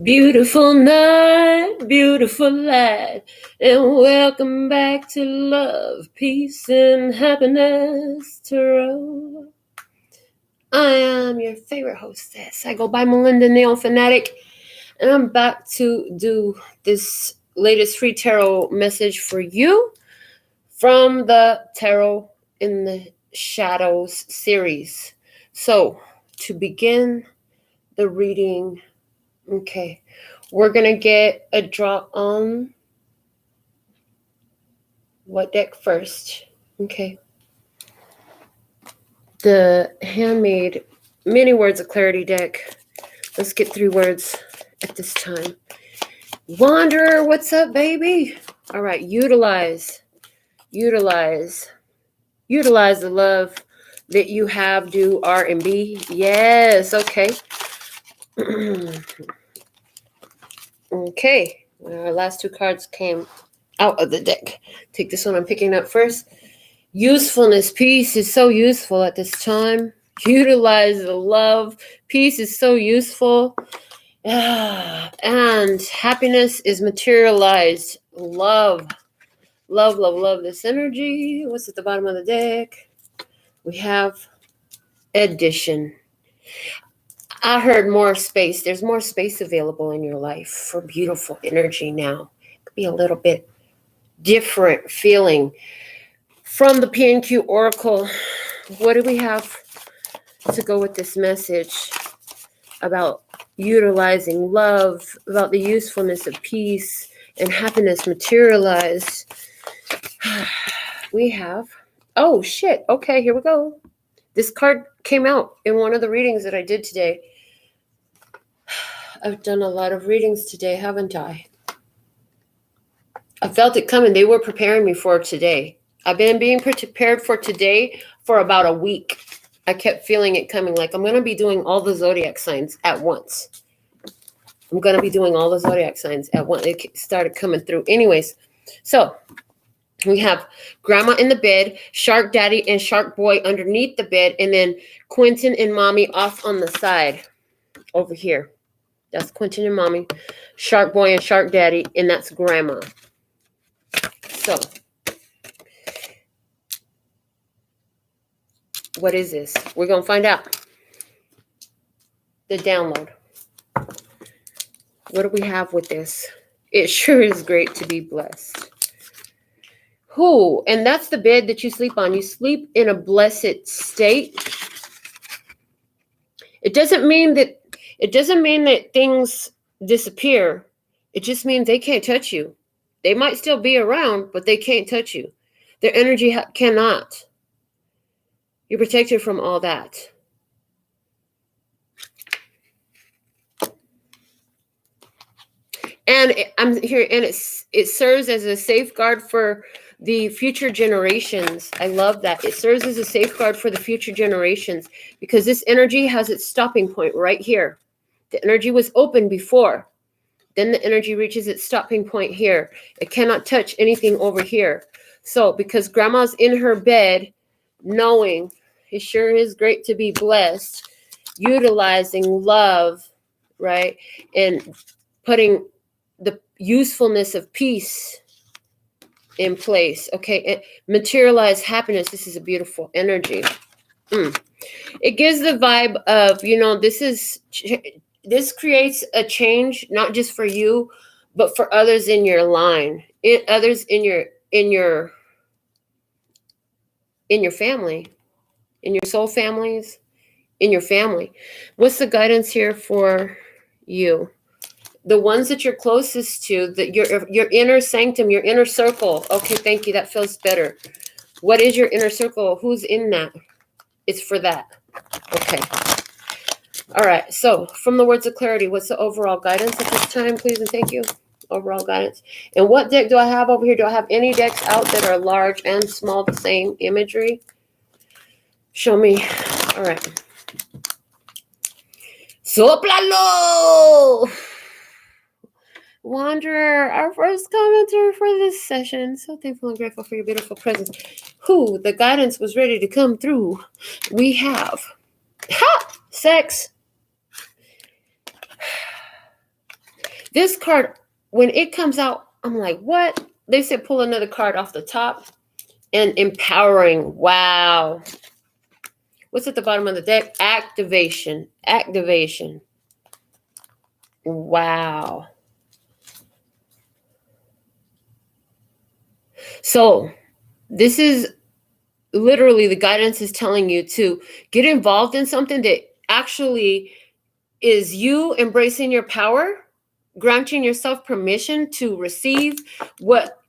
Beautiful night, beautiful light, and welcome back to Love, Peace, and Happiness Tarot. I am your favorite hostess. I go by Melinda, NailFanatic, and I'm back to do this latest free tarot message for you from the Tarot in the Shadows series. So, to begin the reading, okay, we're going to get a draw on what deck first? Okay. The Handmade Many Words of Clarity deck. Let's get 3 words at this time. Wanderer, what's up, baby? All right, utilize the love that you have, do, are, and be. Yes, okay. Okay, our last 2 cards came out of the deck. Take this one I'm picking up first. Usefulness. Peace is so useful at this time. Utilize the love. Peace is so useful. And happiness is materialized. Love. Love this energy. What's at the bottom of the deck? We have addition. I heard more space. There's more space available in your life for beautiful energy now. It could be a little bit different feeling. From the PNQ Oracle, what do we have to go with this message about utilizing love, about the usefulness of peace and happiness materialized? We have, oh shit, okay, here we go. This card came out in one of the readings that I did today. I've done a lot of readings today, haven't I? I felt it coming. They were preparing me for today. I've been being prepared for today for about a week. I kept feeling it coming. Like, I'm going to be doing all the zodiac signs at once. It started coming through. Anyways, so we have Grandma in the bed, Shark Daddy and Shark Boy underneath the bed, and then Quentin and Mommy off on the side over here. That's Quentin and Mommy, Shark Boy and Shark Daddy, and that's Grandma. So, what is this? We're going to find out. The download. What do we have with this? It sure is great to be blessed. Who? And that's the bed that you sleep on. You sleep in a blessed state. It doesn't mean that things disappear. It just means they can't touch you. They might still be around, but they can't touch you. Their energy cannot. You're protected from all that. And I'm here, and it serves as a safeguard for the future generations. I love that. It serves as a safeguard for the future generations because this energy has its stopping point right here. The energy was open before. Then the energy reaches its stopping point here. It cannot touch anything over here. So because Grandma's in her bed, knowing it sure is great to be blessed, utilizing love, right? And putting the usefulness of peace in place. Okay, and materialize happiness. This is a beautiful energy. It gives the vibe of, this creates a change, not just for you, but for others in your line, others in your family, in your soul families, in your family. What's the guidance here for you? The ones that you're closest to, that your inner sanctum, your inner circle. Okay, thank you. That feels better. What is your inner circle? Who's in that? It's for that. Okay. All right. So from the words of clarity, what's the overall guidance at this time, please and thank you? Overall guidance. And what deck do I have over here? Do I have any decks out that are large and small, the same imagery? Show me. All right. Soplalo! Wanderer, our first commenter for this session. So thankful and grateful for your beautiful presence. Who the guidance was ready to come through. We have sex. This card, when it comes out, I'm like, what? They said pull another card off the top. And empowering. Wow. What's at the bottom of the deck? Activation. Activation. Wow. So this is literally the guidance is telling you to get involved in something that actually is you embracing your power, granting yourself permission to receive what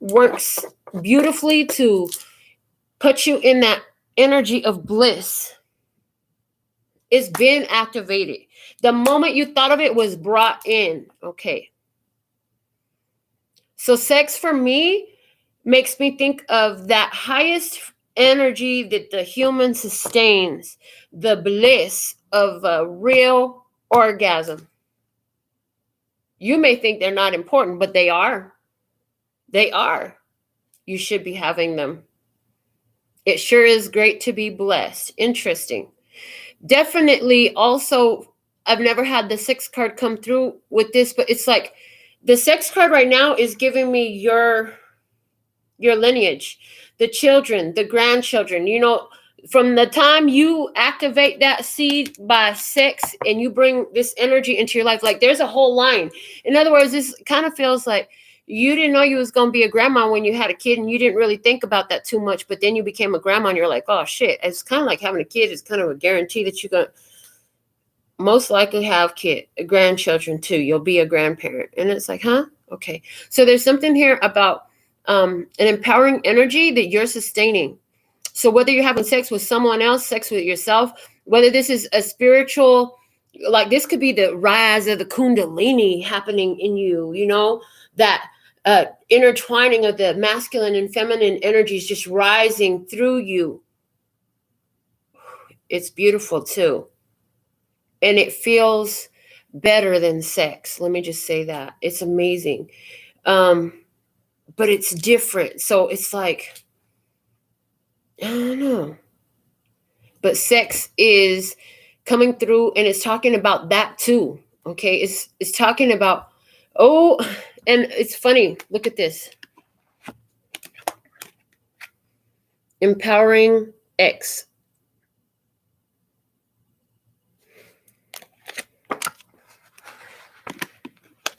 works beautifully to put you in that energy of bliss. It's been activated. The moment you thought of it was brought in. Okay. So sex for me makes me think of that highest energy that the human sustains, the bliss of a real orgasm. You may think they're not important, but they are. They are. You should be having them. It sure is great to be blessed. Interesting. Definitely also, I've never had the 6 card come through with this, but it's like the 6 card right now is giving me your lineage, the children, the grandchildren, you know, from the time you activate that seed by sex and you bring this energy into your life, like there's a whole line. In other words, this kind of feels like you didn't know you was going to be a grandma when you had a kid and you didn't really think about that too much, but then you became a grandma and you're like, oh shit. It's kind of like having a kid is kind of a guarantee that you're going to most likely have grandchildren too. You'll be a grandparent. And it's like, huh? Okay. So there's something here about an empowering energy that you're sustaining. So whether you're having sex with someone else, sex with yourself, whether this is a spiritual, like this could be the rise of the Kundalini happening in you, you know, that intertwining of the masculine and feminine energies just rising through you. It's beautiful too. And it feels better than sex. Let me just say that. It's amazing. But it's different. So it's like, I don't know. But sex is coming through and it's talking about that too. Okay. It's talking about, oh, and it's funny. Look at this. Empowering X.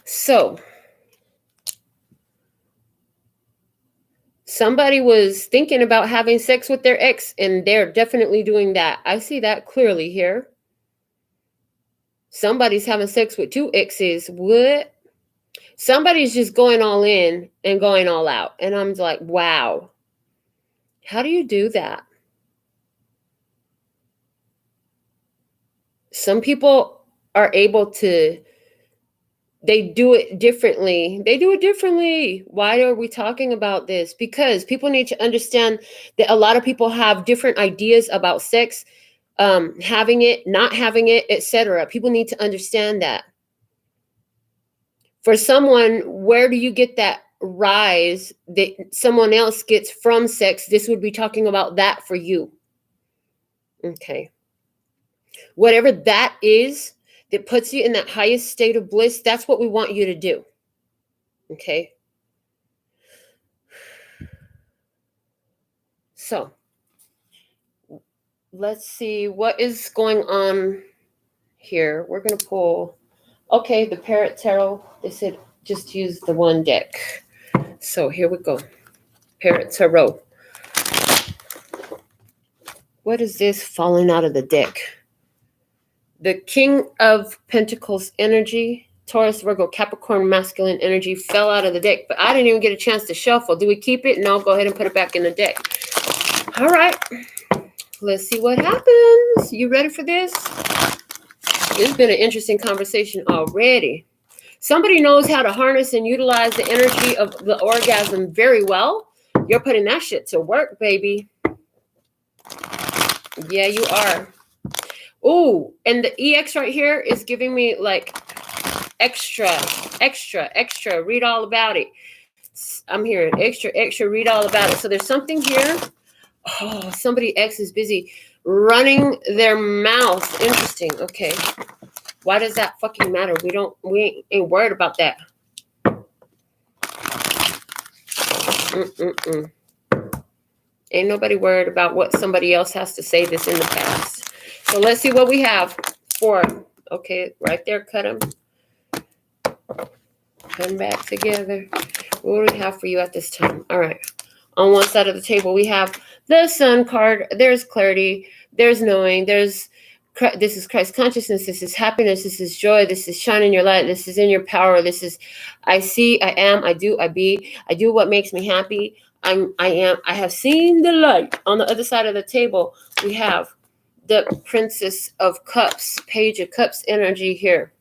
So somebody was thinking about having sex with their ex, and they're definitely doing that. I see that clearly here. Somebody's having sex with 2 exes. What? Somebody's just going all in and going all out. And I'm like, wow. How do you do that? Some people are able to, they do it differently. They do it differently. Why are we talking about this? Because people need to understand that a lot of people have different ideas about sex, having it, not having it, etc. People need to understand that. For someone, where do you get that rise that someone else gets from sex? This would be talking about that for you. Okay. Whatever that is that puts you in that highest state of bliss, that's what we want you to do. Okay. So let's see what is going on here. We're going to pull, okay, the Parrot Tarot. They said just use the one deck. So here we go. Parrot Tarot. What is this falling out of the deck? The King of Pentacles energy, Taurus, Virgo, Capricorn, masculine energy fell out of the deck, but I didn't even get a chance to shuffle. Do we keep it? No, go ahead and put it back in the deck. All right. Let's see what happens. You ready for this? It's been an interesting conversation already. Somebody knows how to harness and utilize the energy of the orgasm very well. You're putting that shit to work, baby. Yeah, you are. Ooh, and the EX right here is giving me like extra. Read all about it. I'm hearing extra, read all about it. So there's something here. Oh, somebody X is busy running their mouth. Interesting. Okay. Why does that fucking matter? We ain't worried about that. Ain't nobody worried about what somebody else has to say that's in the past. So let's see what we have for, okay, right there, cut them. Come back together. What do we have for you at this time? All right. On one side of the table, we have the Sun card. There's clarity. There's knowing. This is Christ consciousness. This is happiness. This is joy. This is shining your light. This is in your power. This is, I see, I am, I do, I be. I do what makes me happy. I have seen the light. On the other side of the table, we have the Princess of Cups, Page of Cups energy here.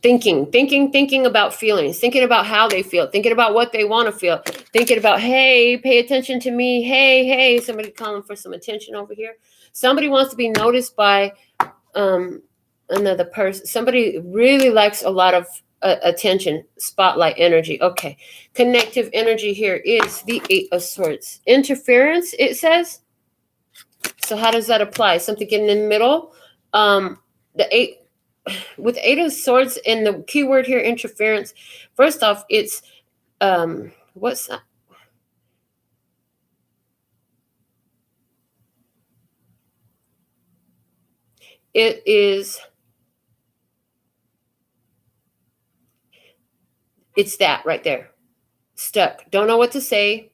Thinking about feelings, thinking about how they feel, thinking about what they want to feel, thinking about, hey, pay attention to me. Hey, somebody calling for some attention over here. Somebody wants to be noticed by another person. Somebody really likes a lot of attention, spotlight energy. Okay. Connective energy here is the Eight of Swords. Interference, it says. So how does that apply? Something getting in the middle. With Eight of Swords and the keyword here, interference. First off, it's what's that? It's that right there. Stuck. Don't know what to say.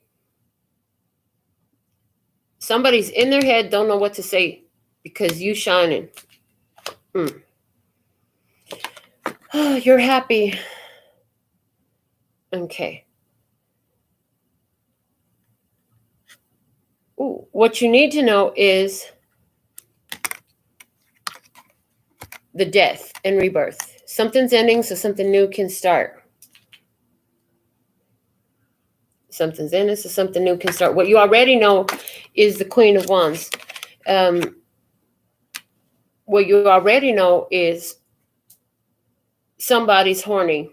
Somebody's in their head, don't know what to say because you shining. Oh, you're happy. Okay. Ooh, what you need to know is the death and rebirth. Something's ending, so something new can start. Something's ending, so something new can start. What you already know is the Queen of Wands. What you already know is somebody's horny.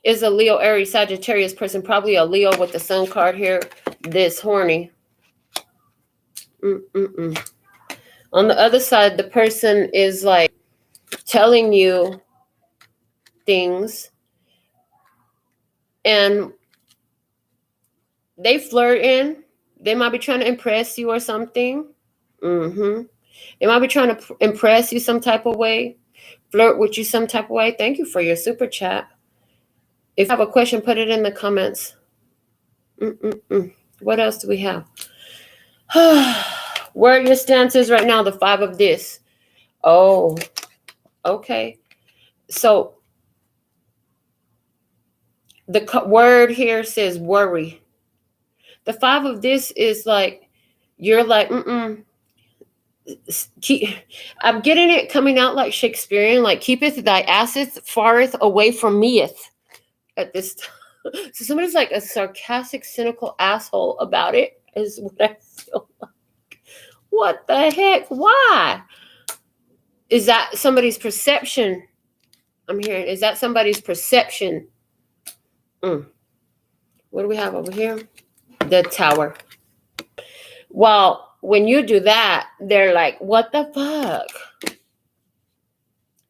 Is a Leo, Aries, Sagittarius person, probably a Leo with the Sun card here, this horny. On the other side, the person is like telling you things and they flirt in. They might be trying to impress you or something. They might be trying to impress you some type of way, flirt with you some type of way. Thank you for your super chat. If you have a question, put it in the comments. What else do we have? Where are your stances right now? The Five of this. Oh, okay. So the word here says worry. The Five of this is like, you're like, I'm getting it coming out like Shakespearean, like keepeth thy assets fareth away from meeth at this time. So somebody's like a sarcastic, cynical asshole about it is what I feel like. What the heck? Why? Is that somebody's perception? I'm hearing, is that somebody's perception? What do we have over here? The Tower. Well, when you do that, they're like, what the fuck?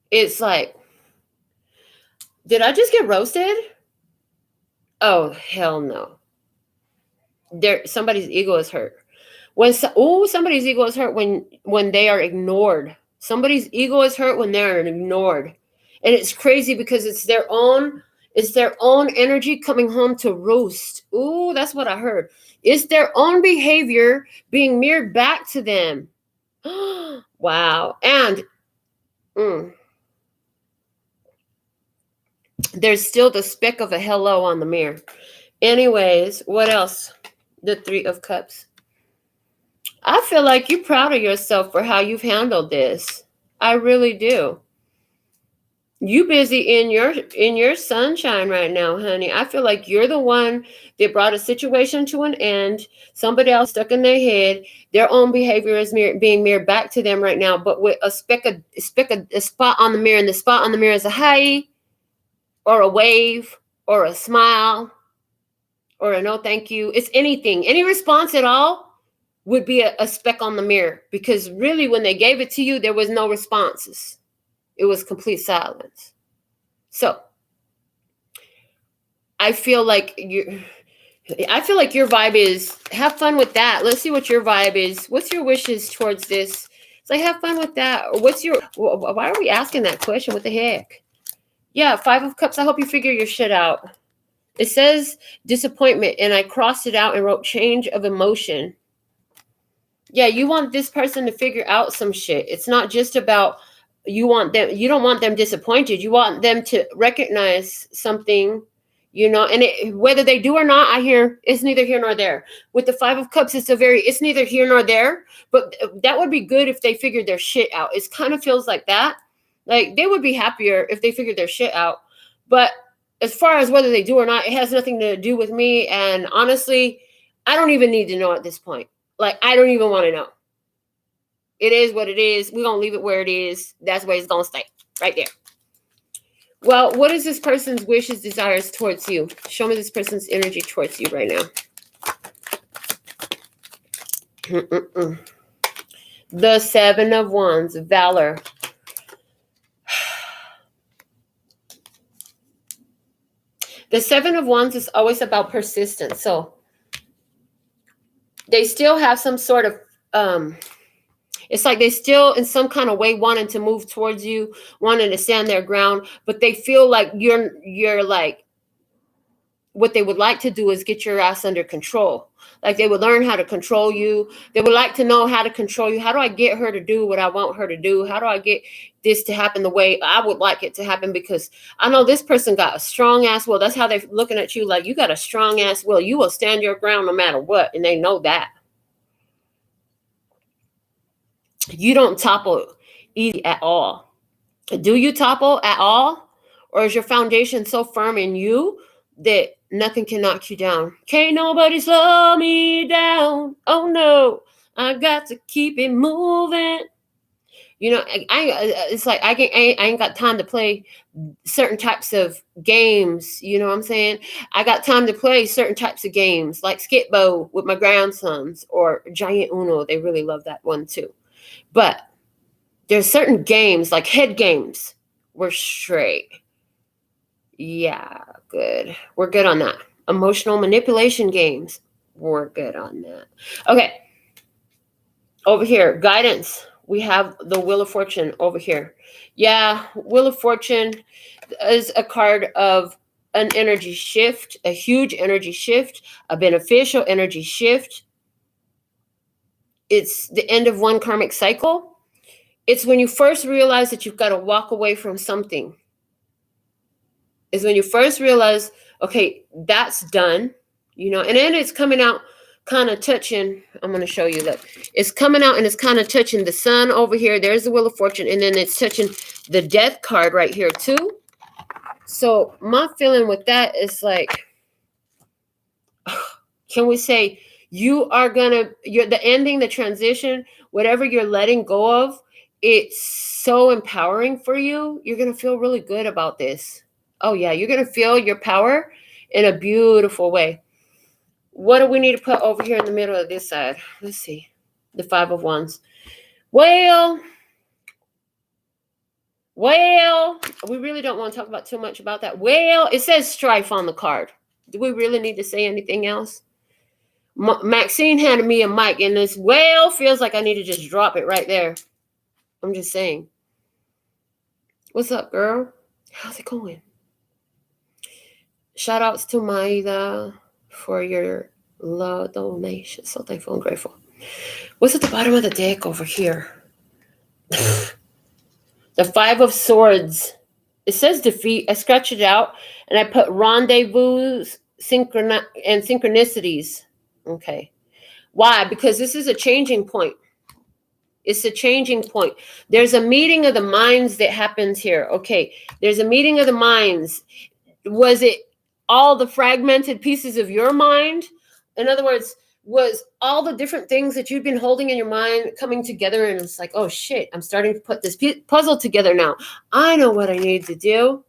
It's like, did I just get roasted? Oh, hell no. Somebody's ego is hurt. Somebody's ego is hurt when they are ignored. Somebody's ego is hurt when they're ignored. And it's crazy because it's their own energy coming home to roost. Ooh, that's what I heard. It's their own behavior being mirrored back to them. Wow. And there's still the speck of a hello on the mirror. Anyways, what else? The Three of Cups. I feel like you're proud of yourself for how you've handled this. I really do. You busy in your sunshine right now, honey. I feel like you're the one that brought a situation to an end. Somebody else stuck in their head. Their own behavior is being mirrored back to them right now, but with a spot on the mirror, and the spot on the mirror is a hi, or a wave, or a smile, or a no thank you. It's anything, any response at all. would be a speck on the mirror, because really when they gave it to you, there was no responses. It was complete silence. So I feel like your vibe is have fun with that. Let's see what your vibe is. What's your wishes towards this? It's like, have fun with that. Why are we asking that question? What the heck? Yeah, 5 of Cups. I hope you figure your shit out. It says disappointment, and I crossed it out and wrote change of emotion. Yeah, you want this person to figure out some shit. It's not just about you don't want them disappointed. You want them to recognize something, and whether they do or not, I hear it's neither here nor there. With the 5 of Cups, it's neither here nor there, but that would be good if they figured their shit out. It kind of feels like that. Like they would be happier if they figured their shit out. But as far as whether they do or not, it has nothing to do with me. And honestly, I don't even need to know at this point. Like, I don't even want to know. It is what it is. We're going to leave it where it is. That's where it's going to stay. Right there. Well, what is this person's wishes, desires towards you? Show me this person's energy towards you right now. The 7 of Wands, Valor. The 7 of Wands is always about persistence. So they still have some sort of, it's like they still in some kind of way wanting to move towards you, wanting to stand their ground, but they feel like you're like, what they would like to do is get your ass under control. Like they would learn how to control you. They would like to know how to control you. How do I get her to do what I want her to do? How do I get this to happen the way I would like it to happen? Because I know this person got a strong ass will. That's how they're looking at you. Like, you got a strong ass will. You will stand your ground no matter what. And they know that. You don't topple easy at all. Do you topple at all? Or is your foundation so firm in you that nothing can knock you down? Can't nobody slow me down. Oh no, I got to keep it moving. It's like I ain't got time to play certain types of games. You know what I'm saying? I got time to play certain types of games like Skip-Bo with my grandsons or Giant Uno. They really love that one too. But there's certain games like head games. We're straight. Yeah, good. We're good on that. Emotional manipulation games. We're good on that. Okay. Over here, guidance. We have the Wheel of Fortune over here. Yeah, Wheel of Fortune is a card of an energy shift, a huge energy shift, a beneficial energy shift. It's the end of one karmic cycle. It's when you first realize that you've got to walk away from something. Is when you first realize, okay, that's done, and then it's coming out kind of touching. I'm going to show you that it's coming out and it's kind of touching the sun over here. There's the Wheel of Fortune. And then it's touching the Death card right here too. So my feeling with that is like, can we say you're the ending, the transition, whatever you're letting go of, it's so empowering for you. You're going to feel really good about this. Oh, yeah, you're going to feel your power in a beautiful way. What do we need to put over here in the middle of this side? Let's see. The 5 of Wands. Well, we really don't want to talk about too much about that. Well, it says strife on the card. Do we really need to say anything else? Maxine handed me a mic, and this feels like I need to just drop it right there. I'm just saying. What's up, girl? How's it going? Shout outs to Maida for your love donation. So thankful and grateful. What's at the bottom of the deck over here? The 5 of Swords. It says defeat. I scratched it out and I put rendezvous and synchronicities. Okay. Why? Because this is a changing point. It's a changing point. There's a meeting of the minds that happens here. Okay. There's a meeting of the minds. Was it all the fragmented pieces of your mind? In other words, was all the different things that you've been holding in your mind coming together, and it's like, oh shit, I'm starting to put this puzzle together now. I know what I need to do.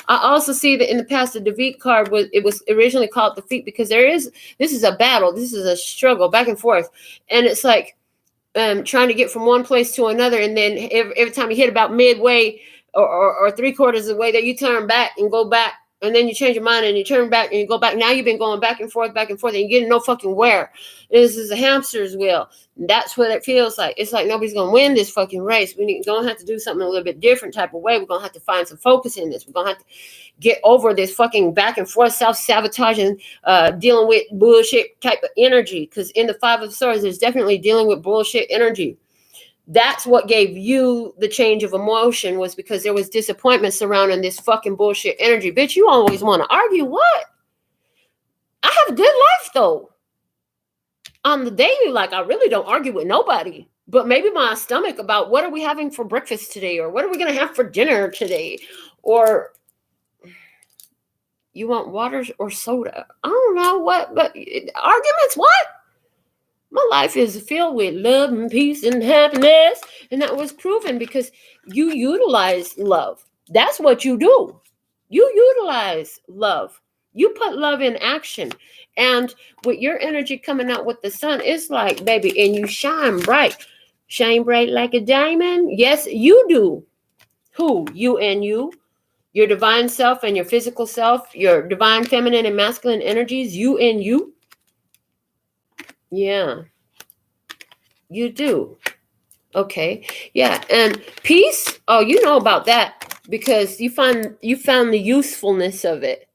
I also see that in the past, the defeat card was originally called defeat because this is a battle. This is a struggle back and forth. And it's like trying to get from one place to another. And then every time you hit about midway or 3/4 of the way, that you turn back and go back. And then you change your mind and you turn back and you go back. Now you've been going back and forth, and you're getting no fucking where. This is a hamster's wheel. That's what it feels like. It's like nobody's going to win this fucking race. We're going to have to do something a little bit different type of way. We're going to have to find some focus in this. We're going to have to get over this fucking back and forth, self-sabotaging, dealing with bullshit type of energy. Because in the Five of Swords, there's definitely dealing with bullshit energy. That's what gave you the change of emotion, was because there was disappointment surrounding this fucking bullshit energy. Bitch, you always want to argue. What? I have a good life, though. On the daily, like, I really don't argue with nobody. But maybe my stomach about what are we having for breakfast today? Or what are we going to have for dinner today? Or you want water or soda? I don't know what, but arguments, what? My life is filled with love and peace and happiness. And that was proven because you utilize love. That's what you do. You utilize love. You put love in action. And with your energy coming out with the sun, it's like, baby, and you shine bright. Shine bright like a diamond. Yes, you do. Who? You and you. Your divine self and your physical self. Your divine feminine and masculine energies. You and you. Yeah, you do. Okay. Yeah. And peace. Oh, you know about that because you found the usefulness of it.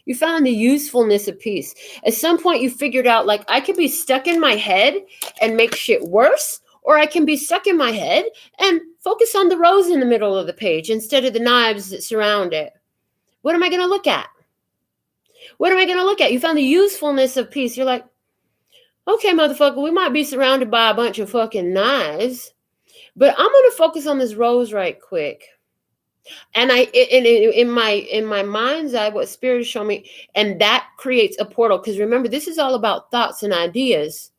You found the usefulness of peace. At some point you figured out, like, I could be stuck in my head and make shit worse, or I can be stuck in my head and focus on the rose in the middle of the page instead of the knives that surround it. What am I going to look at? What am I going to look at? You found the usefulness of peace. You're like, okay, motherfucker, we might be surrounded by a bunch of fucking knives, but I'm going to focus on this rose right quick. And in my mind's eye, what Spirit is showing me, and that creates a portal. Because remember, this is all about thoughts and ideas.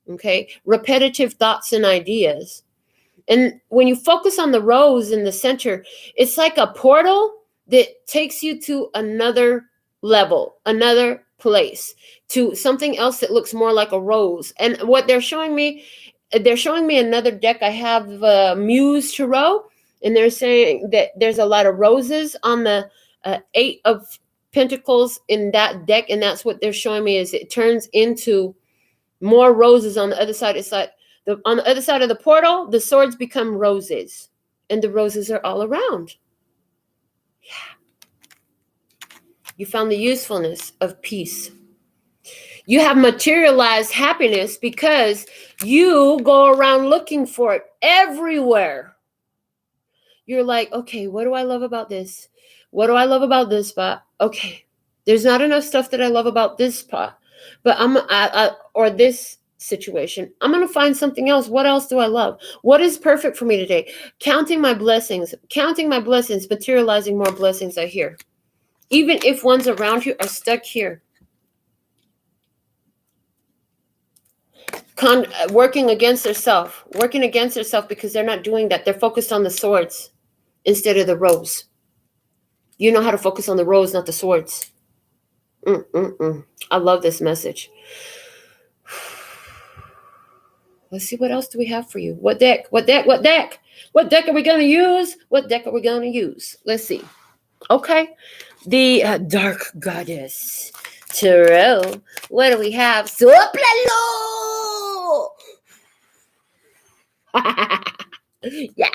Okay, repetitive thoughts and ideas. And when you focus on the rose in the center, it's like a portal that takes you to another level, another place, to something else that looks more like a rose. And what they're showing me another deck. I have Muse Tarot, and they're saying that there's a lot of roses on the Eight of Pentacles in that deck, and that's what they're showing me, is it turns into more roses on the other side. It's like on the other side of the portal, the swords become roses, and the roses are all around. Yeah. You found the usefulness of peace. You have materialized happiness because you go around looking for it everywhere. You're like, okay, what do I love about this? What do I love about this spot? Okay, there's not enough stuff that I love about this spot, but or this situation. I'm going to find something else. What else do I love? What is perfect for me today? Counting my blessings, materializing more blessings are here. Even if ones around you are stuck here. Working against themselves because they're not doing that. They're focused on the swords instead of the rose. You know how to focus on the rose, not the swords. I love this message. Let's see, what else do we have for you? What deck are we going to use? Let's see. Okay. The Dark Goddess Tarot. What do we have? Soplalo! Yeah.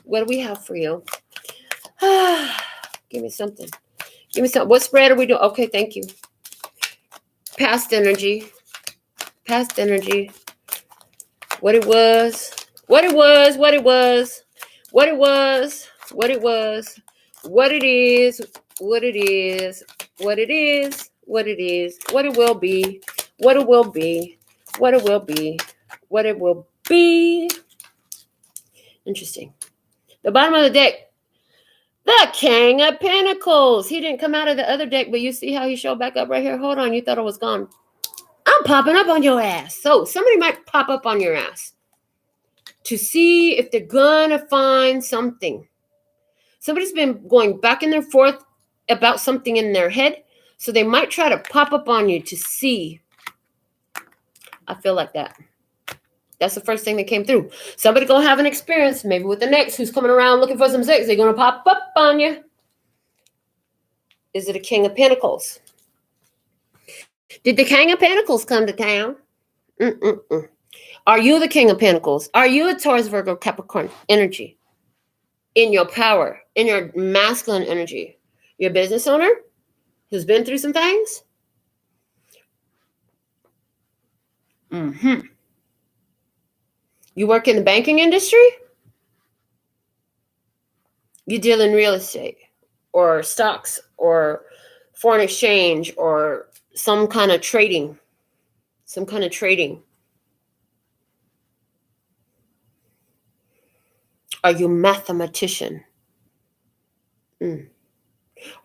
What do we have for you? Give me something. What spread are we doing? Okay, thank you. Past energy. What it was. What it is. What it will be. Interesting. The bottom of the deck. The King of Pentacles. He didn't come out of the other deck, but you see how he showed back up right here? Hold on. You thought it was gone. I'm popping up on your ass. So somebody might pop up on your ass to see if they're going to find something. Somebody's been going back and forth about something in their head. So they might try to pop up on you to see. I feel like that. That's the first thing that came through. Somebody gonna have an experience, maybe with the next who's coming around looking for some sex. They're gonna pop up on you. Is it a King of Pentacles? Did the King of Pentacles come to town? Are you the King of Pentacles? Are you a Taurus, Virgo, Capricorn energy? In your power, in your masculine energy? You're a business owner who's been through some things? You work in the banking industry? You deal in real estate or stocks or foreign exchange or some kind of trading. Are you a mathematician?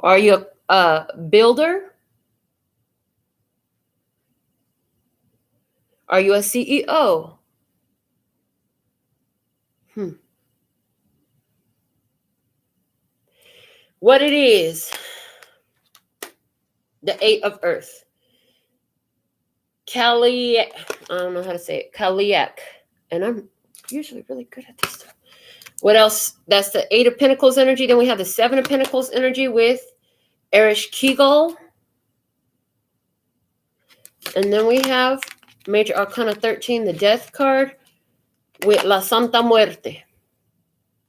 Are you a builder? Are you a CEO? What it is, the 8 of Earth. I don't know how to say it. Kaliak. And I'm usually really good at this stuff. What else? That's the 8 of Pentacles energy. Then we have the 7 of Pentacles energy with Erish Kegel. And then we have Major Arcana 13, the Death card, with La Santa Muerte,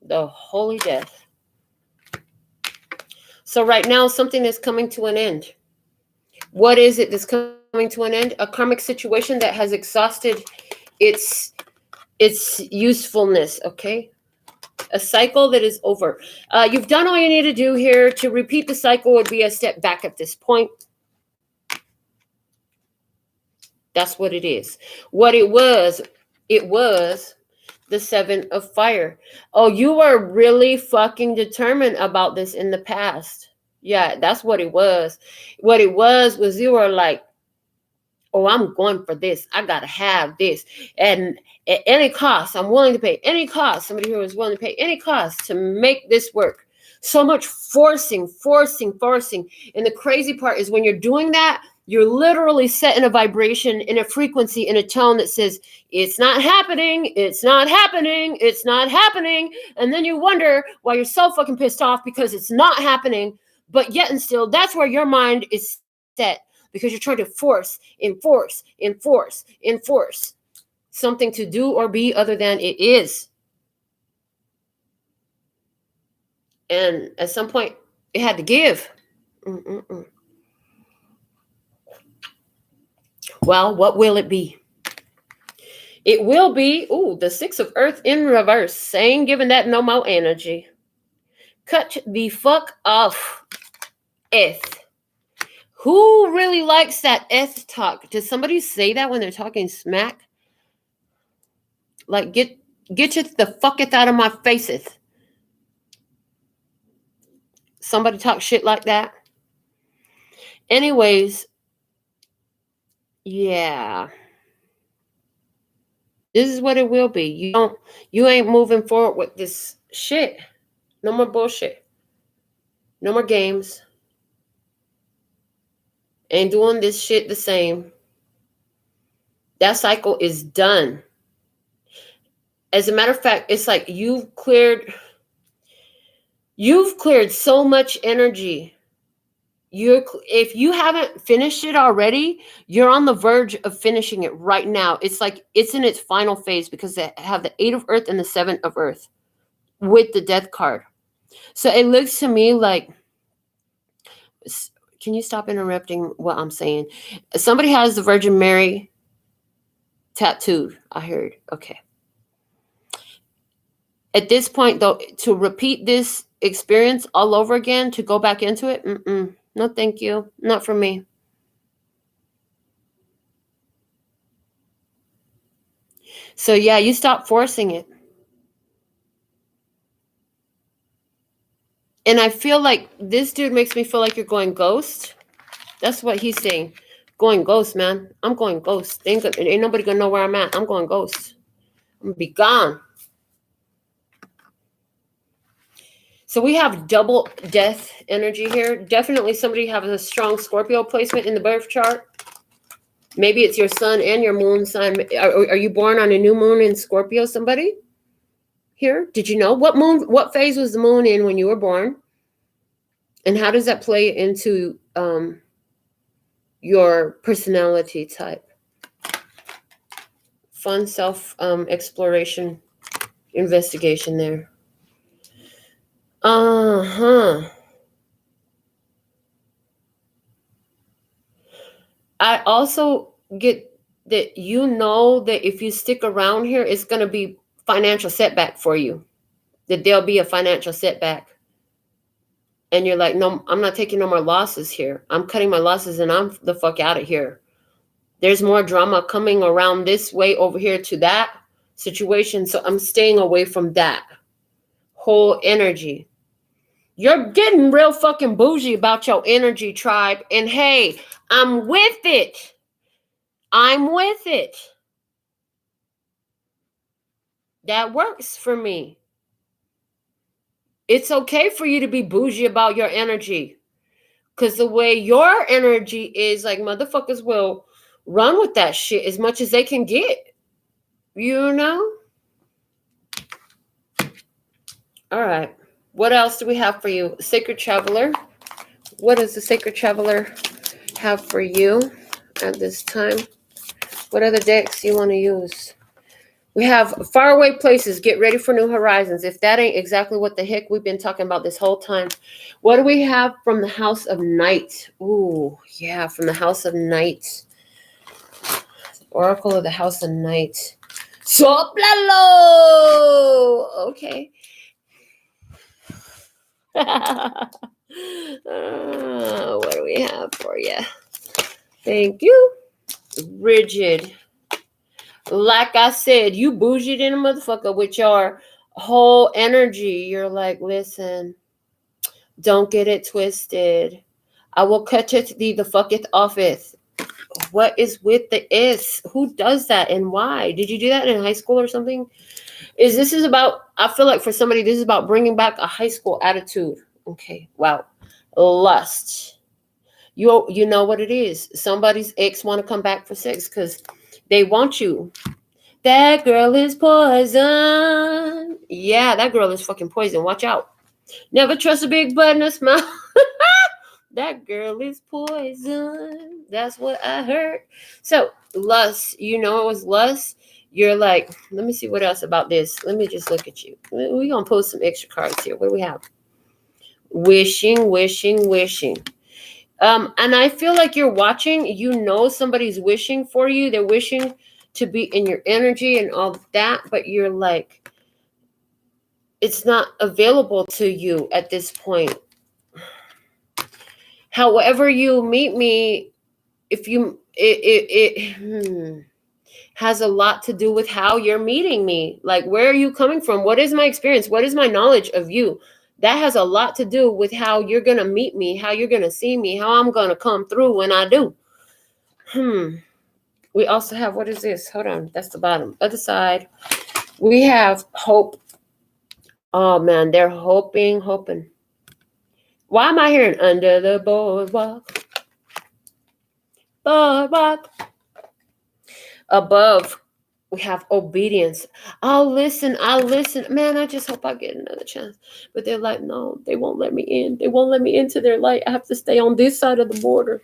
the Holy Death. So right now, something is coming to an end. What is it that's coming to an end? A karmic situation that has exhausted its usefulness, okay? A cycle that is over. You've done all you need to do here. To repeat the cycle would be a step back at this point. That's what it is. What it was the 7 of Fire. Oh, you were really fucking determined about this in the past. Yeah, that's what it was. What it was you were like, oh, I'm going for this. I got to have this. And at any cost, I'm willing to pay any cost. Somebody here was willing to pay any cost to make this work. So much forcing. And the crazy part is when you're doing that, you're literally setting a vibration in a frequency, in a tone that says, it's not happening. It's not happening. It's not happening. And then you wonder why you're so fucking pissed off because it's not happening. But yet and still, that's where your mind is set. Because you're trying to enforce something to do or be other than it is. And at some point, it had to give. Well, what will it be? It will be, the 6 of Earth in reverse. Saying, giving that no more energy. Cut the fuck off, Eth. Who really likes that Eth talk? Does somebody say that when they're talking smack? Like, get you the fucketh out of my faces. Somebody talk shit like that? Anyways, yeah. This is what it will be. You ain't moving forward with this shit. No more bullshit. No more games. Ain't doing this shit the same. That cycle is done. As a matter of fact, it's like you've cleared so much energy. If you haven't finished it already, you're on the verge of finishing it right now. It's like it's in its final phase because they have the 8 of Earth and the 7 of Earth with the Death card. So it looks to me like, can you stop interrupting what I'm saying? Somebody has the Virgin Mary tattooed, I heard. Okay. At this point, though, to repeat this experience all over again, to go back into it, no thank you. Not for me. So, yeah, you stop forcing it. And I feel like this dude makes me feel like you're going ghost. That's what he's saying. Going ghost, man. I'm going ghost. Ain't nobody gonna know where I'm at. I'm going ghost. I'm gonna be gone. So we have double death energy here. Definitely somebody has a strong Scorpio placement in the birth chart. Maybe it's your sun and your moon sign. Are you born on a new moon in Scorpio, somebody? Here? Did you know? What phase was the moon in when you were born? And how does that play into your personality type? Fun self exploration investigation there. I also get that you know that if you stick around here, it's going to be financial setback for you. That there'll be a financial setback. And you're like, no, I'm not taking no more losses here. I'm cutting my losses and I'm the fuck out of here. There's more drama coming around this way over here to that situation. So I'm staying away from that whole energy. You're getting real fucking bougie about your energy, tribe. And hey, I'm with it. I'm with it. That works for me. It's okay for you to be bougie about your energy. Because the way your energy is, like, motherfuckers will run with that shit as much as they can get. You know? All right. What else do we have for you? Sacred Traveler. What does the Sacred Traveler have for you at this time? What other decks you want to use? We have faraway places. Get ready for new horizons. If that ain't exactly what the heck we've been talking about this whole time. What do we have from the House of Night? Ooh, yeah, from the House of Night. Oracle of the House of Night. Soplalo! Okay. What do we have for you? Thank you. Rigid. Like I said, you bougied in a motherfucker with your whole energy. You're like, listen, don't get it twisted. I will cut it the fucketh offeth. What is with the is? Who does that and why? Did you do that in high school or something? This is about, I feel like for somebody, this is about bringing back a high school attitude. Okay, wow. Lust. You know what it is. Somebody's ex want to come back for sex because they want you. That girl is poison. Yeah, that girl is fucking poison. Watch out. Never trust a big butt and a smile. That girl is poison. That's what I heard. So, lust. You know it was lust. You're like, let me see what else about this. Let me just look at you. We're going to post some extra cards here. What do we have? Wishing, wishing, wishing. And I feel like you're watching. You know somebody's wishing for you. They're wishing to be in your energy and all that, but you're like, it's not available to you at this point. However you meet me, if you, it has a lot to do with how you're meeting me. Like, where are you coming from? What is my experience? What is my knowledge of you? That has a lot to do with how you're going to meet me, how you're going to see me, how I'm going to come through when I do. We also have, what is this? Hold on. That's the bottom. Other side. We have hope. Oh, man. They're hoping. Why am I hearing under the boardwalk? Boardwalk. Above, we have obedience. I'll listen. Man, I just hope I get another chance. But they're like, no, they won't let me in. They won't let me into their light. I have to stay on this side of the border.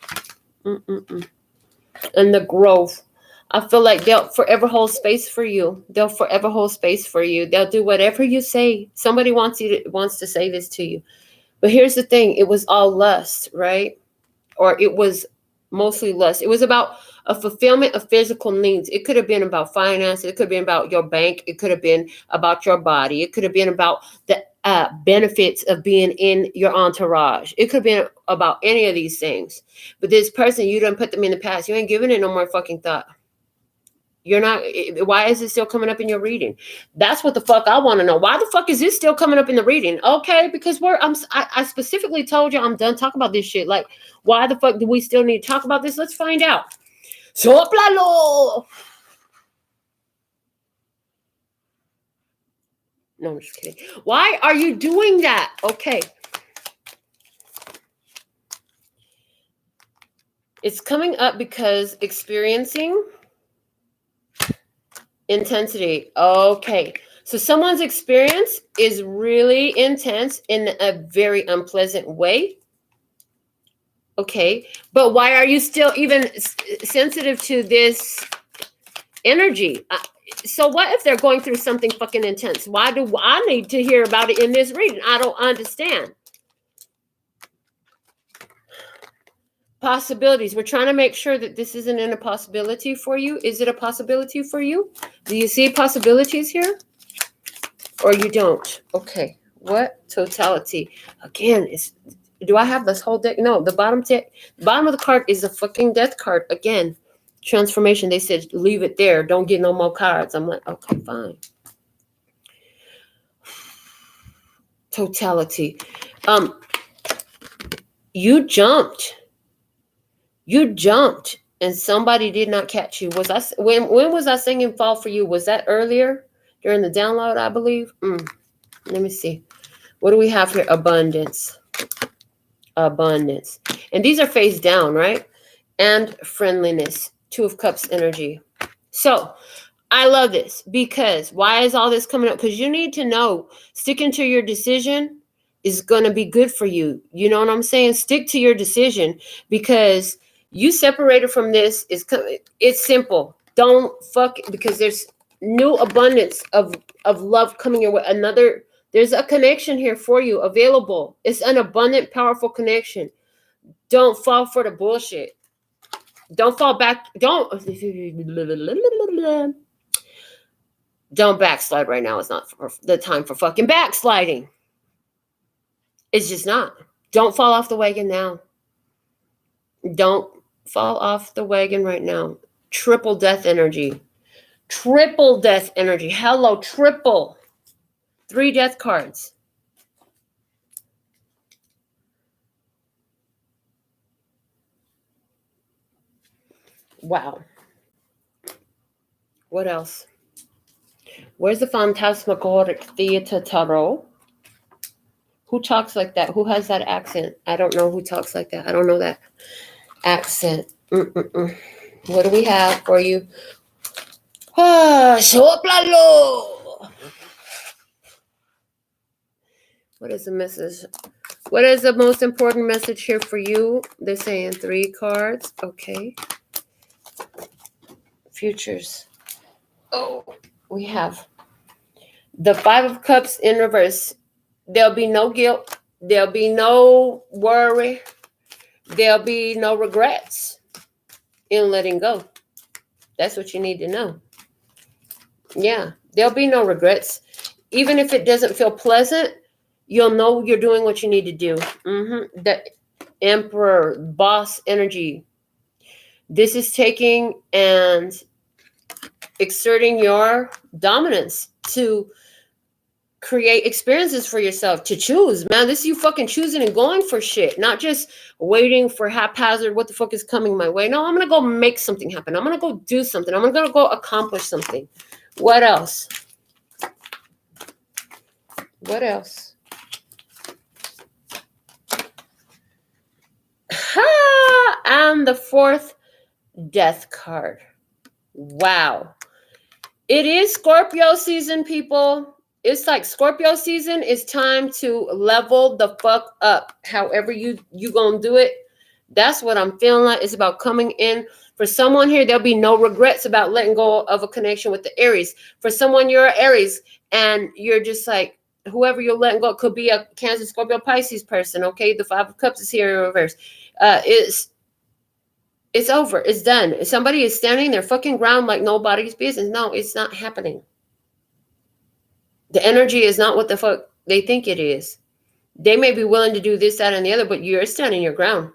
And the growth. I feel like they'll forever hold space for you. They'll do whatever you say. Somebody wants to say this to you. But here's the thing. It was all lust, right? Or it was mostly lust. It was about a fulfillment of physical needs. It could have been about finance. It could have been about your bank. It could have been about your body. It could have been about the benefits of being in your entourage. It could have been about any of these things. But this person, you done put them in the past. You ain't giving it no more fucking thought. You're not. Why is it still coming up in your reading? That's what the fuck I want to know. Why the fuck is this still coming up in the reading? Okay, because I specifically told you I'm done talking about this shit. Like, why the fuck do we still need to talk about this? Let's find out. Soplalo. No, I'm just kidding. Why are you doing that? Okay. It's coming up because experiencing intensity. Okay. So someone's experience is really intense in a very unpleasant way. Okay. But why are you still even sensitive to this energy? So what if they're going through something fucking intense? Why do I need to hear about it in this reading? I don't understand. Possibilities. We're trying to make sure that this isn't a possibility for you. Is it a possibility for you? Do you see possibilities here? Or you don't? Okay. What? Totality. Again, do I have this whole deck? No, the bottom of the card is a fucking death card. Again, transformation. They said, leave it there. Don't get no more cards. I'm like, okay, fine. Totality. You jumped and somebody did not catch you. When was I singing Fall for You? Was that earlier during the download, I believe? Let me see. What do we have here? Abundance. And these are face down, right? And friendliness. 2 of Cups energy. So I love this because why is all this coming up? Because you need to know sticking to your decision is going to be good for you. You know what I'm saying? Stick to your decision because you separated from this. It's simple. Don't fuck it because there's new abundance of love coming your way. There's a connection here for you available. It's an abundant, powerful connection. Don't fall for the bullshit. Don't fall back. Don't backslide right now. It's not the time for fucking backsliding. It's just not. Don't fall off the wagon now. Don't fall off the wagon right now. Triple death energy. Hello, triple. 3 death cards. Wow. What else? Where's the Phantasmagoric Theater Tarot? Who talks like that? Who has that accent? I don't know who talks like that. I don't know that accent. What do we have for you? Soplalo. What is the message? What is the most important message here for you? They're saying 3 cards. Okay. Futures. Oh, we have the 5 of Cups in reverse. There'll be no guilt. There'll be no worry. There'll be no regrets in letting go. That's what you need to know. Yeah, there'll be no regrets. Even if it doesn't feel pleasant, you'll know you're doing what you need to do. The Emperor, boss energy. This is taking and exerting your dominance to create experiences for yourself, to choose. Man, this is you fucking choosing and going for shit, not just waiting for haphazard what the fuck is coming my way. No, I'm gonna go make something happen. I'm gonna go do something. I'm gonna go accomplish something. What else? And the 4th death card. Wow. It is Scorpio season, people. It's like Scorpio season. It's time to level the fuck up. However you gonna do it. That's what I'm feeling like. It's about coming in. For someone here, there'll be no regrets about letting go of a connection with the Aries. For someone, you're an Aries and you're just like, whoever you're letting go, could be a Cancer, Scorpio, Pisces person. Okay, the 5 of Cups is here in reverse. It's over. It's done. Somebody is standing their fucking ground like nobody's business. No, it's not happening. The energy is not what the fuck they think it is. They may be willing to do this, that, and the other, but you're standing your ground.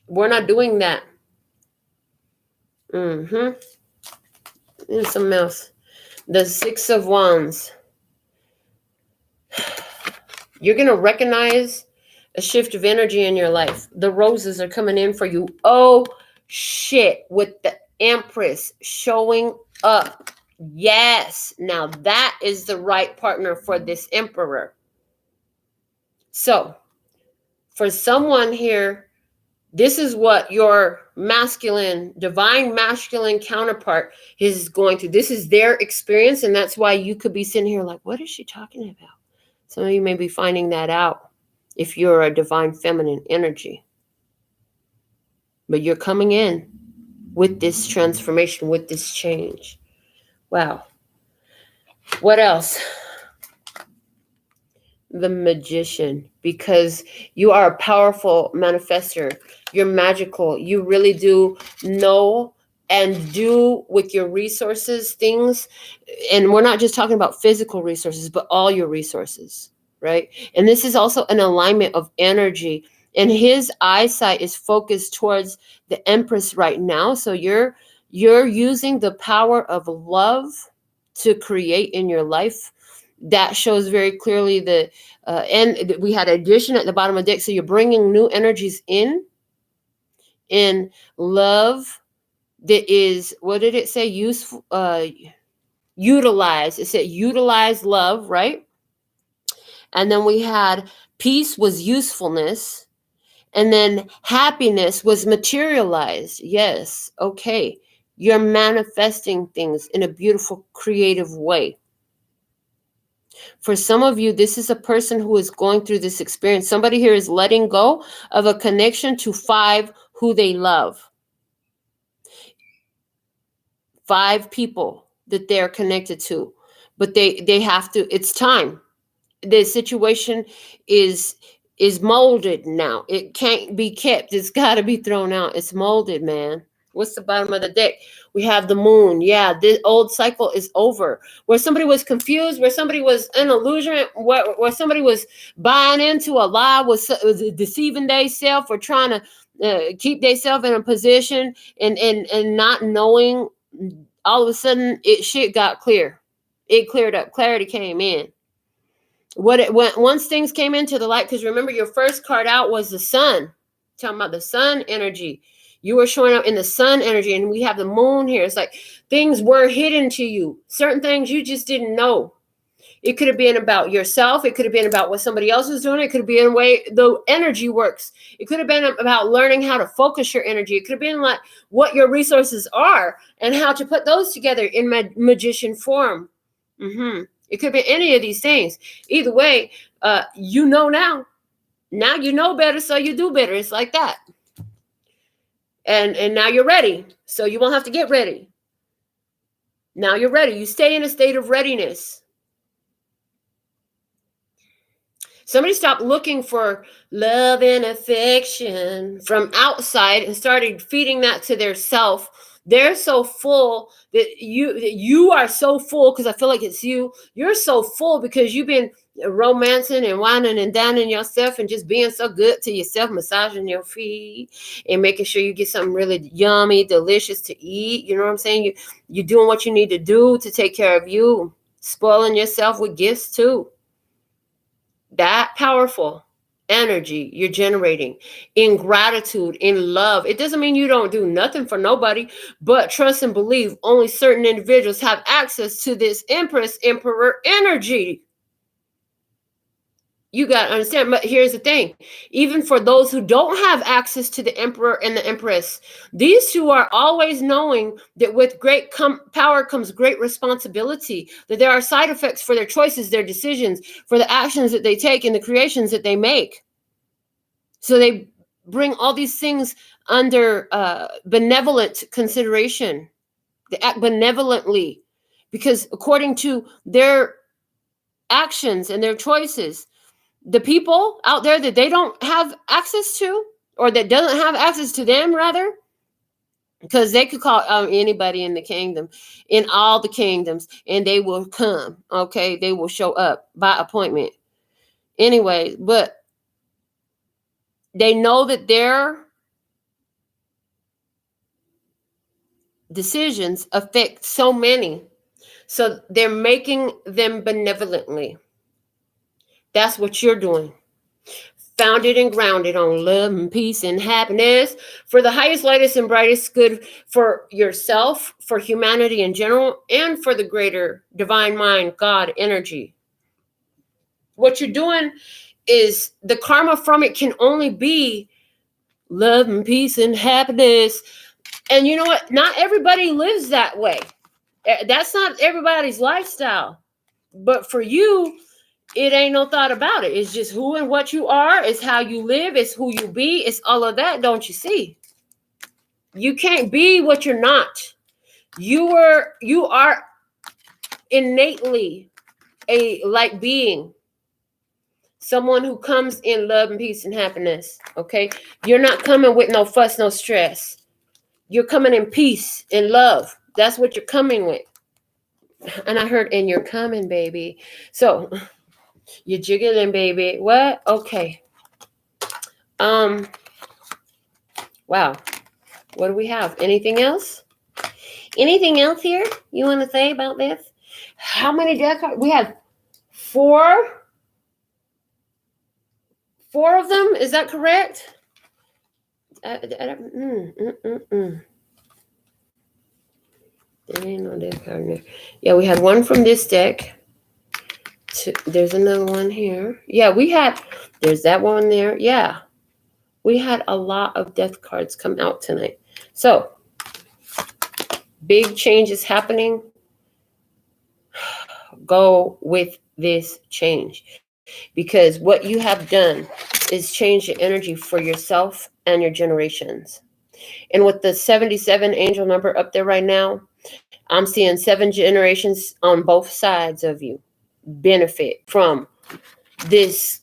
We're not doing that. And something else. The 6 of Wands. You're going to recognize a shift of energy in your life. The roses are coming in for you. Oh, shit. With the Empress showing up. Yes. Now that is the right partner for this emperor. So for someone here, this is what your masculine, divine masculine counterpart is going through. This is their experience. And that's why you could be sitting here like, what is she talking about? Some of you may be finding that out if you're a divine feminine energy. But you're coming in with this transformation, with this change. Wow. What else? The Magician, because you are a powerful manifester. You're magical. You really do know and do with your resources things. And we're not just talking about physical resources, but all your resources, right? And this is also an alignment of energy. And his eyesight is focused towards the Empress right now. So you're using the power of love to create in your life. That shows very clearly the and we had addition at the bottom of the deck. So you're bringing new energies in love that is, what did it say? Useful, utilize. It said utilize love, right? And then we had peace was usefulness. And then happiness was materialized. Yes. Okay. You're manifesting things in a beautiful, creative way. For some of you, this is a person who is going through this experience. Somebody here is letting go of a connection to 5 who they love. 5 people that they're connected to. But they have to, it's time. The situation is molded now. It can't be kept. It's got to be thrown out. It's molded, man. What's the bottom of the deck? We have the moon. Yeah, this old cycle is over. Where somebody was confused, where somebody was an illusion, where somebody was buying into a lie, was deceiving themselves or trying to keep themselves in a position and not knowing, all of a sudden shit got clear. It cleared up. Clarity came in. Once things came into the light, because remember your first card out was the sun, talking about the sun energy. You were showing up in the sun energy, and we have the moon here. It's like things were hidden to you. Certain things you just didn't know. It could have been about yourself. It could have been about what somebody else was doing. It could have been the way the energy works. It could have been about learning how to focus your energy. It could have been like what your resources are and how to put those together in magician form. It could be any of these things. Either way, you know now. Now you know better, so you do better. It's like that. And now you're ready, so you won't have to get ready. Now you're ready. You stay in a state of readiness. Somebody stopped looking for love and affection from outside and started feeding that to their self. They're so full that you are so full, because I feel like it's you. You're so full because you've been romancing and whining and dining yourself and just being so good to yourself, massaging your feet and making sure you get something really yummy, delicious to eat. You know what I'm saying? You're doing what you need to do to take care of you, spoiling yourself with gifts too. That powerful energy you're generating in gratitude, in love. It doesn't mean you don't do nothing for nobody, but trust and believe only certain individuals have access to this Empress, Emperor energy. You got to understand. But here's the thing. Even for those who don't have access to the Emperor and the Empress, these two are always knowing that with great power comes great responsibility, that there are side effects for their choices, their decisions, for the actions that they take and the creations that they make. So they bring all these things under benevolent consideration. They act benevolently because according to their actions and their choices, the people out there that they don't have access to, or that doesn't have access to them, rather, because they could call anybody in the kingdom, in all the kingdoms, and they will come. Okay, they will show up by appointment. Anyway, but they know that their decisions affect so many, so they're making them benevolently. That's what you're doing. founded and grounded on love and peace and happiness for the highest, lightest, and brightest good for yourself, for humanity in general, and for the greater divine mind, God energy. What you're doing is the karma from it can only be love and peace and happiness. And you know what? Not everybody lives that way. That's not everybody's lifestyle. But for you, it ain't no thought about it. It's just who and what you are. It's how you live. It's who you be. It's all of that, don't you see? You can't be what you're not. You are innately a light being. Someone who comes in love and peace and happiness. Okay? You're not coming with no fuss, no stress. You're coming in peace and love. That's what you're coming with. And I heard, and you're coming, baby. So you're jiggling, baby. What? Okay. Wow. What do we have? Anything else? Anything else here you want to say about this? How many deck cards? We have four of them. Is that correct? There ain't no deck card in there. Yeah, we had one from this deck. There's another one here. Yeah, there's that one there. Yeah. We had a lot of death cards come out tonight. So, big changes happening. Go with this change. Because what you have done is change the energy for yourself and your generations. And with the 77 angel number up there right now, I'm seeing 7 generations on both sides of you benefit from this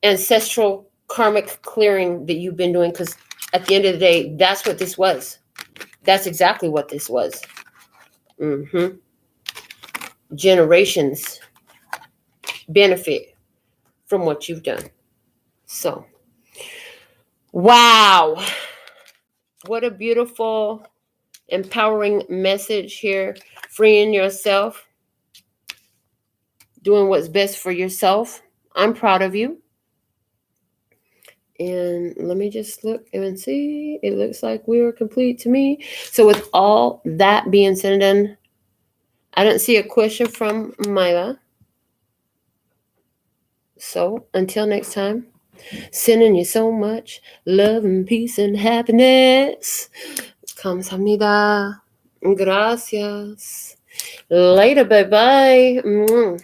ancestral karmic clearing that you've been doing, because at the end of the day, that's what this was. That's exactly what this was. Generations benefit from what you've done. So, wow. What a beautiful, empowering message here. Freeing yourself. Doing what's best for yourself. I'm proud of you. And let me just look and see. It looks like we are complete to me. So with all that being said and done, I don't see a question from Myla. So until next time, sending you so much love and peace and happiness. Kamsahamnida. Gracias. Later. Bye-bye.